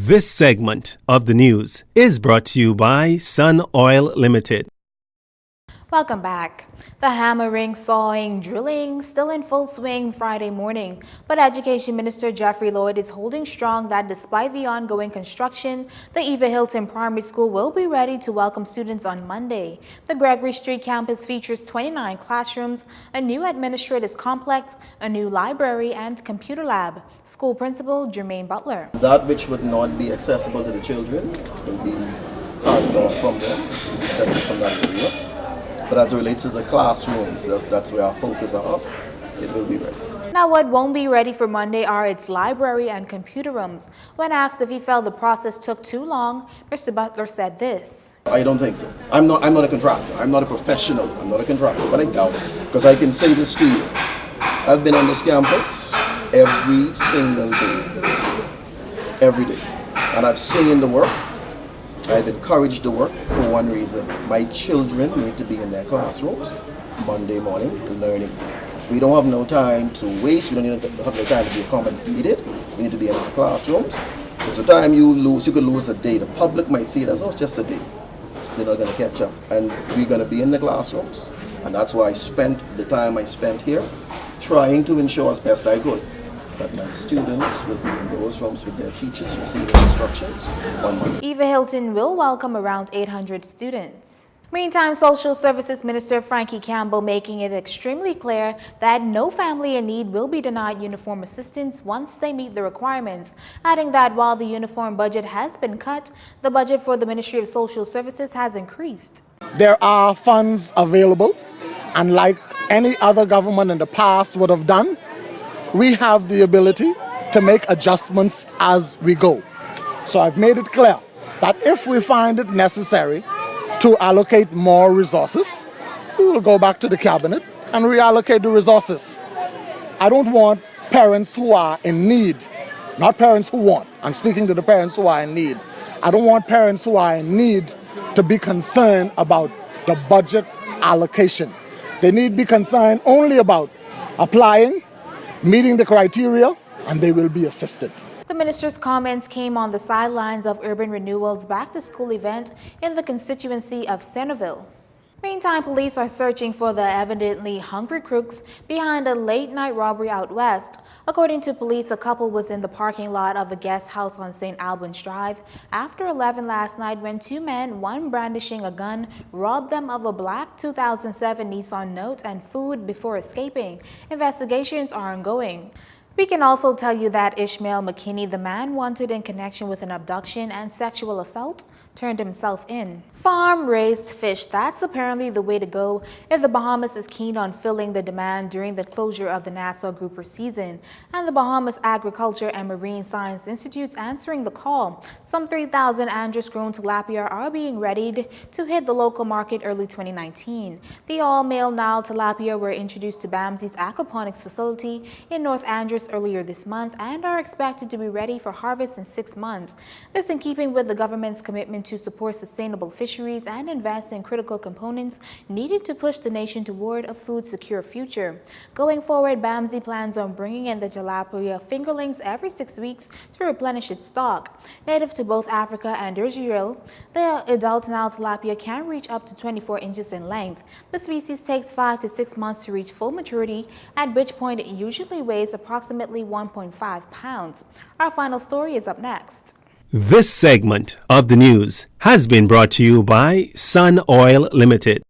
This segment of the news is brought to you by Sun Oil Limited. Welcome back. The hammering, sawing, drilling still in full swing Friday morning, but Education Minister Jeffrey Lloyd is holding strong that despite the ongoing construction, the Eva Hilton Primary School will be ready to welcome students on Monday. The Gregory Street campus features 29 classrooms, a new administrative complex, a new library, and computer lab. School Principal Jermaine Butler. That which would not be accessible to the children will be carved off from them, from that area. But as it relates to the classrooms, that's where our focus are. It will be ready. Now, what won't be ready for Monday are its library and computer rooms. When asked if he felt the process took too long, Mr. Butler said this. I don't think so. I'm not a contractor. I'm not a professional. I'm not a contractor, but I doubt it. Because I can say this to you. I've been on this campus every single day. Every day. And I've seen the work. I've encouraged the work for one reason. My children need to be in their classrooms Monday morning learning. We don't have no time to waste. We don't have no time to be accommodated. We need to be in our classrooms. Because the time you lose, you could lose a day. The public might see it as, oh, it's just a day. They're not going to catch up. And we're going to be in the classrooms. And that's why I spent the time I spent here trying to ensure as best I could that my students will be in those rooms with their teachers receiving instructions on Monday. Eva Hilton will welcome around 800 students. Meantime, Social Services Minister Frankie Campbell making it extremely clear that no family in need will be denied uniform assistance once they meet the requirements, adding that while the uniform budget has been cut, the budget for the Ministry of Social Services has increased. There are funds available, and like any other government in the past would have done, we have the ability to make adjustments as we go. So I've made it clear that if we find it necessary to allocate more resources, we will go back to the cabinet and reallocate the resources. I don't want parents who are in need, not parents who want. I'm speaking to the parents who are in need. I don't want parents who are in need to be concerned about the budget allocation. They need to be concerned only about applying, meeting the criteria, and they will be assisted. The minister's comments came on the sidelines of Urban Renewal's back-to-school event in the constituency of Centerville. Meantime, police are searching for the evidently hungry crooks behind a late-night robbery out west. According to police, a couple was in the parking lot of a guest house on St. Albans Drive after 11 last night when two men, one brandishing a gun, robbed them of a black 2007 Nissan Note and food before escaping. Investigations are ongoing. We can also tell you that Ishmael McKinney, the man wanted in connection with an abduction and sexual assault, turned himself in. Farm-raised fish, that's apparently the way to go if the Bahamas is keen on filling the demand during the closure of the Nassau grouper season. And the Bahamas Agriculture and Marine Science Institute's answering the call. Some 3,000 Andros-grown tilapia are being readied to hit the local market early 2019. The all-male Nile tilapia were introduced to BAMSI's aquaponics facility in North Andros earlier this month and are expected to be ready for harvest in 6 months. This in keeping with the government's commitment to support sustainable fisheries and invest in critical components needed to push the nation toward a food-secure future. Going forward, BAMSI plans on bringing in the tilapia fingerlings every 6 weeks to replenish its stock. Native to both Africa and Israel, the adult Nile tilapia can reach up to 24 inches in length. The species takes 5 to 6 months to reach full maturity, at which point it usually weighs approximately 1.5 pounds. Our final story is up next. This segment of the news has been brought to you by Sun Oil Limited.